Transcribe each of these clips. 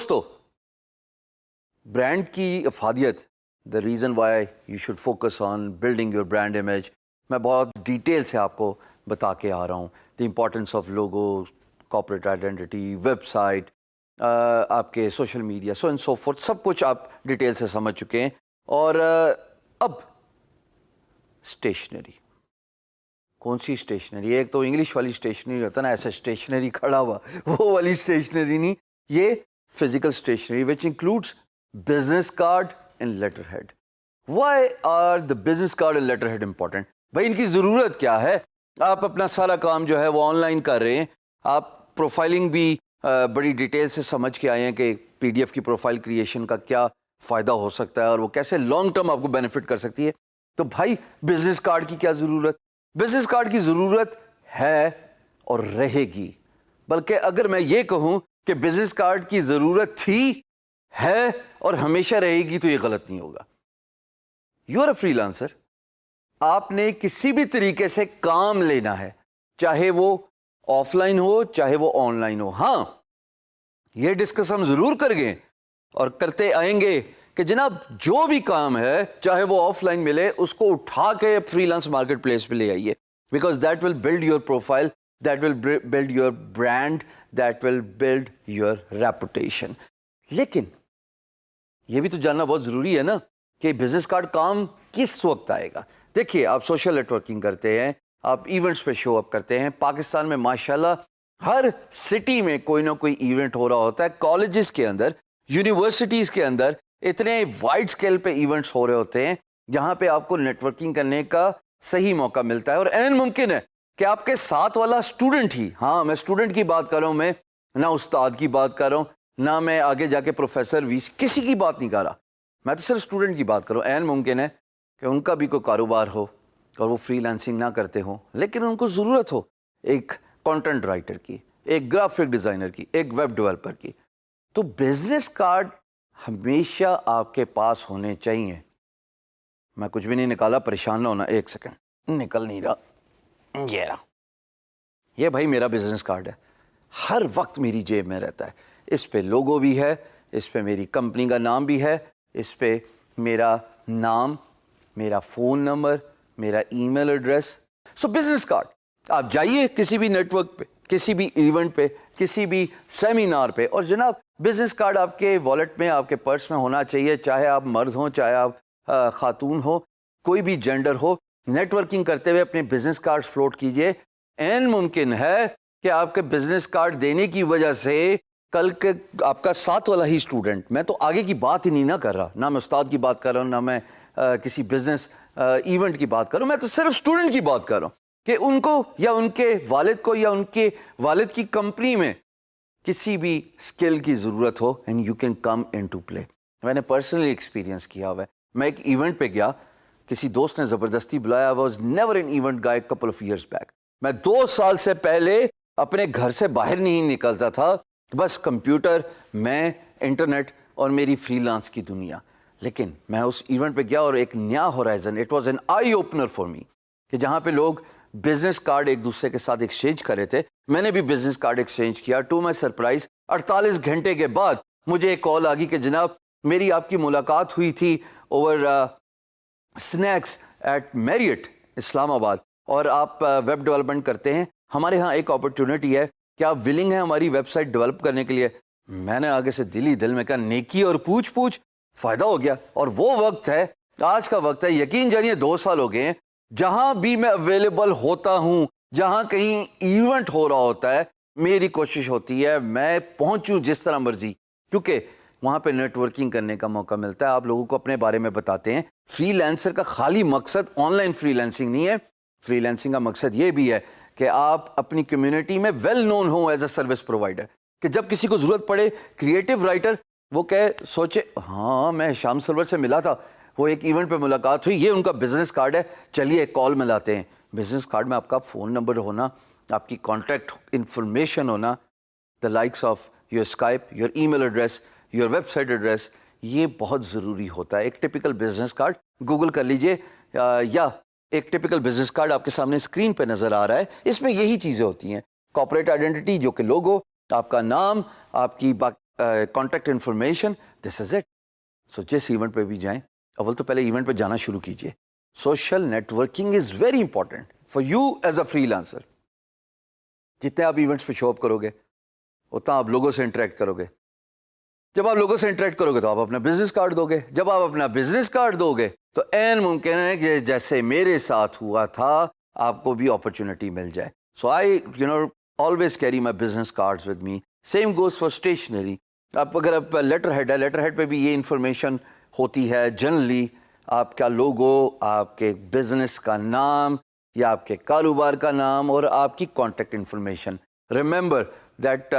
دوستو برانڈ کی افادیت the reason why you should focus on building your brand image میں بہت ڈیٹیل سے آپ کو بتا کے آ رہا ہوں. The importance of logo, corporate identity, website, آپ کے social media, so and so forth, سب کچھ آپ ڈیٹیل سے سمجھ چکے ہیں. اور اب اسٹیشنری, کون سی اسٹیشنری؟ ایک تو انگلش والی اسٹیشنری ہوتا ہے نا, ایسا اسٹیشنری کھڑا ہوا, وہ والی اسٹیشنری نہیں, یہ physical stationery which includes business card and letterhead. Why are the business card and letterhead important? بھائی ان کی ضرورت کیا ہے؟ آپ اپنا سارا کام جو ہے وہ آن لائن کر رہے ہیں, آپ پروفائلنگ بھی بڑی ڈیٹیل سے سمجھ کے آئے ہیں کہ پی ڈی ایف کی پروفائل کریشن کا کیا فائدہ ہو سکتا ہے اور وہ کیسے لانگ ٹرم آپ کو بینیفٹ کر سکتی ہے. تو بھائی بزنس کارڈ کی کیا ضرورت؟ بزنس کارڈ کی ضرورت ہے اور رہے گی. بلکہ اگر میں یہ کہوں کہ بزنس کارڈ کی ضرورت تھی, ہے اور ہمیشہ رہے گی, تو یہ غلط نہیں ہوگا. You are a freelancer, آپ نے کسی بھی طریقے سے کام لینا ہے, چاہے وہ آف لائن ہو چاہے وہ آن لائن ہو. ہاں یہ ڈسکس ہم ضرور کر گئے اور کرتے آئیں گے کہ جناب جو بھی کام ہے چاہے وہ آف لائن ملے, اس کو اٹھا کے فری لانس مارکیٹ پلیس پہ لے آئیے, because that will build your profile, that will build your brand, that will build your reputation. لیکن یہ بھی تو جاننا بہت ضروری ہے نا کہ بزنس کارڈ کام کس وقت آئے گا. دیکھیے, آپ سوشل نیٹ ورکنگ کرتے ہیں, آپ ایونٹس پہ شو اپ کرتے ہیں. پاکستان میں ماشاءاللہ ہر سٹی میں کوئی نہ کوئی ایونٹ ہو رہا ہوتا ہے. کالجز کے اندر, یونیورسٹیز کے اندر اتنے وائڈ سکیل پہ ایونٹس ہو رہے ہوتے ہیں جہاں پہ آپ کو نیٹ ورکنگ کرنے کا صحیح موقع ملتا ہے. اور عین ممکن ہے کہ آپ کے ساتھ والا اسٹوڈنٹ ہی, ہاں میں اسٹوڈنٹ کی بات کر رہا ہوں, میں نہ استاد کی بات کر رہا ہوں, نہ میں آگے جا کے پروفیسر کسی کی بات نہیں کر رہا, میں تو صرف اسٹوڈنٹ کی بات کروں. عین ممکن ہے کہ ان کا بھی کوئی کاروبار ہو اور وہ فری لانسنگ نہ کرتے ہوں, لیکن ان کو ضرورت ہو ایک کانٹینٹ رائٹر کی, ایک گرافک ڈیزائنر کی, ایک ویب ڈیولپر کی. تو بزنس کارڈ ہمیشہ آپ کے پاس ہونے چاہیے. میں کچھ بھی نہیں نکالا, پریشان نہ ہونا, ایک سیکنڈ, نکل نہیں رہا, یہ رہا, یہ بھائی میرا بزنس کارڈ ہے, ہر وقت میری جیب میں رہتا ہے. اس پہ لوگو بھی ہے, اس پہ میری کمپنی کا نام بھی ہے, اس پہ میرا نام, میرا فون نمبر, میرا email address. So business card, آپ جائیے کسی بھی نیٹ ورک پہ, کسی بھی ایونٹ پہ, کسی بھی سیمینار پہ, اور جناب بزنس کارڈ آپ کے والیٹ میں, آپ کے پرس میں ہونا چاہیے, چاہے آپ مرد ہوں چاہے آپ خاتون ہو, کوئی بھی جینڈر ہو. نیٹ ورکنگ کرتے ہوئے اپنے بزنس کارڈ فلوٹ کیجئے. عین ممکن ہے کہ آپ کے بزنس کارڈ دینے کی وجہ سے کل کے آپ کا ساتھ والا ہی اسٹوڈنٹ, میں تو آگے کی بات ہی نہیں نہ کر رہا, نہ میں استاد کی بات کر رہا ہوں, نہ میں کسی بزنس ایونٹ کی بات کر رہا ہوں, میں تو صرف اسٹوڈنٹ کی بات کر رہا ہوں کہ ان کو یا ان کے والد کو یا ان کے والد کی کمپنی میں کسی بھی اسکل کی ضرورت ہو, and you can come in to play. میں نے پرسنلی ایکسپیرینس کیا ہوا ہے. میں ایک ایونٹ پہ گیا, کسی دوست نے زبردستی بلایا, was never in event guy couple of years back. میں 2 سال سے پہلے اپنے گھر سے باہر نہیں نکلتا تھا, بس کمپیوٹر, میں, انٹرنیٹ اور میری فری لانس کی دنیا. لیکن میں اس ایونٹ پہ گیا اور ایک نیا horizon, it was an eye opener for me, کہ جہاں پہ لوگ بزنس کارڈ ایک دوسرے کے ساتھ ایکسچینج کر رہے تھے. میں نے بھی بزنس کارڈ ایکسچینج کیا. ٹو مائی سرپرائز 48 گھنٹے کے بعد مجھے ایک کال آ گئی کہ جناب میری آپ کی ملاقات ہوئی تھی اوور اسنیکس ایٹ میریٹ اسلام آباد, اور آپ ویب ڈیولپمنٹ کرتے ہیں, ہمارے ہاں ایک اپرچونٹی ہے, کیا آپ ولنگ ہیں ہماری ویب سائٹ ڈیولپ کرنے کے لیے؟ میں نے آگے سے دل میں کہا نیکی اور پوچھ فائدہ ہو گیا. اور وہ وقت ہے, آج کا وقت ہے, یقین جانیے 2 سال ہو گئے ہیں, جہاں بھی میں اویلیبل ہوتا ہوں, جہاں کہیں ایونٹ ہو رہا ہوتا ہے, میری کوشش ہوتی ہے میں پہنچوں جس طرح مرضی, کیونکہ وہاں پہ نیٹ ورکنگ کرنے کا موقع ملتا ہے. آپ لوگوں کو اپنے بارے میں بتاتے ہیں. فری لانسر کا خالی مقصد آن لائن فری لانسنگ نہیں ہے, فری لانسنگ کا مقصد یہ بھی ہے کہ آپ اپنی کمیونٹی میں ویل نون ہوں ایز اے سروس پرووائڈر, کہ جب کسی کو ضرورت پڑے, کریٹو رائٹر, وہ سوچے ہاں میں شام سرور سے ملا تھا, وہ ایک ایونٹ پہ ملاقات ہوئی, یہ ان کا بزنس کارڈ ہے, چلیے ایک کال ملاتے ہیں. بزنس کارڈ میں آپ کا فون نمبر ہونا, آپ کی کانٹیکٹ انفارمیشن ہونا, the likes of your Skype, your email address, your website address, یہ بہت ضروری ہوتا ہے. ایک ٹپیکل بزنس کارڈ گوگل کر لیجئے, یا ایک ٹپیکل بزنس کارڈ آپ کے سامنے اسکرین پہ نظر آ رہا ہے. اس میں یہی چیزیں ہوتی ہیں, کارپوریٹ آئیڈینٹی جو کہ لوگو, آپ کا نام, آپ کی contact information, this is it. So جس ایونٹ پہ بھی جائیں, اول تو پہلے ایونٹ پہ جانا شروع کیجیے. Social networking is very important for you as a freelancer. جتنے آپ ایونٹس پہ شو اپ کرو گے اتنا آپ لوگوں سے انٹریکٹ کرو گے. جب آپ لوگوں سے انٹریکٹ کرو گے تو آپ اپنا بزنس کارڈ دو گے. جب آپ اپنا بزنس کارڈ دو گے تو عین ممکن ہے کہ جیسے میرے ساتھ ہوا تھا آپ کو بھی اپرچونٹی مل جائے. سو آئی always carry my business cards with me. Same goes for stationery. آپ اگر آپ لیٹر ہیڈ ہے, لیٹر ہیڈ پہ بھی یہ انفارمیشن ہوتی ہے جنرلی, آپ کا لوگو, آپ کے بزنس کا نام یا آپ کے کاروبار کا نام اور آپ کی contact information. Remember that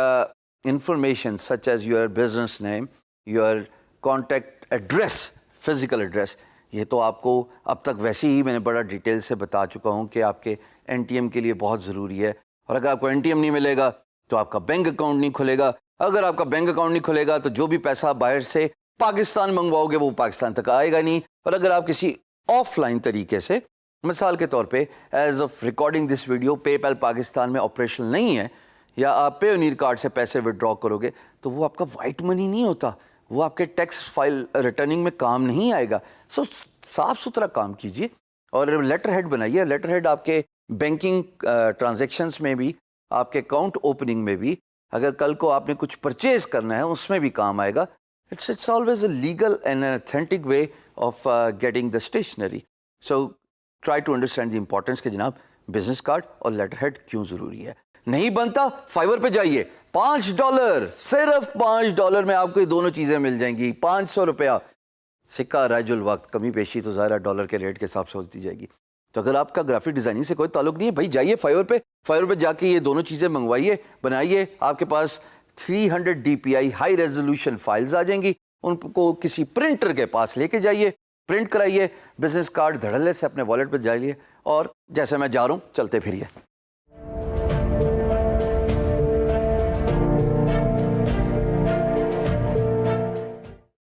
information such as your business name, your contact address, physical address, یہ تو آپ کو اب تک ویسے ہی میں نے بڑا ڈیٹیل سے بتا چکا ہوں کہ آپ کے این ٹی ایم کے لیے بہت ضروری ہے. اور اگر آپ کو این ٹی ایم نہیں ملے گا تو آپ کا بینک اکاؤنٹ نہیں کھلے گا. اگر آپ کا بینک اکاؤنٹ نہیں کھلے گا تو جو بھی پیسہ آپ باہر سے پاکستان منگواؤ گے وہ پاکستان تک آئے گا نہیں. اور اگر آپ کسی آف لائن طریقے سے, مثال کے طور پہ as of recording this video, PayPal Pakistan میں آپریشن نہیں ہے, یا آپ پیونیر کارڈ سے پیسے وڈرا کرو گے تو وہ آپ کا وائٹ منی نہیں ہوتا, وہ آپ کے ٹیکس فائل ریٹرننگ میں کام نہیں آئے گا. سو صاف ستھرا کام کیجیے اور لیٹر ہیڈ بنائیے. لیٹر ہیڈ آپ کے بینکنگ ٹرانزیکشنس میں بھی, آپ کے اکاؤنٹ اوپننگ میں بھی, اگر کل کو آپ نے کچھ پرچیز کرنا ہے اس میں بھی کام آئے گا. It's always a legal and an authentic way of getting the stationery. So try to understand the importance کہ جناب بزنس کارڈ اور لیٹر ہیڈ کیوں ضروری ہے. نہیں بنتا فائبر پہ جائیے, $5, صرف $5 میں آپ کو یہ دونوں چیزیں مل جائیں گی. 500 روپیہ سکہ رائج الوقت, کمی بیشی تو ظاہر ڈالر کے ریٹ کے حساب سے ہوتی جائے گی. تو اگر آپ کا گرافک ڈیزائننگ سے کوئی تعلق نہیں ہے بھائی, جائیے فائبر پہ جا کے یہ دونوں چیزیں منگوائیے, بنائیے. آپ کے پاس 300 DPI ہائی ریزولوشن فائلز آ جائیں گی, ان کو کسی پرنٹر کے پاس لے کے جائیے, پرنٹ کرائیے, بزنس کارڈ دھڑلے سے اپنے والیٹ پہ جائیے, اور جیسے میں جا رہا ہوں چلتے پھریے.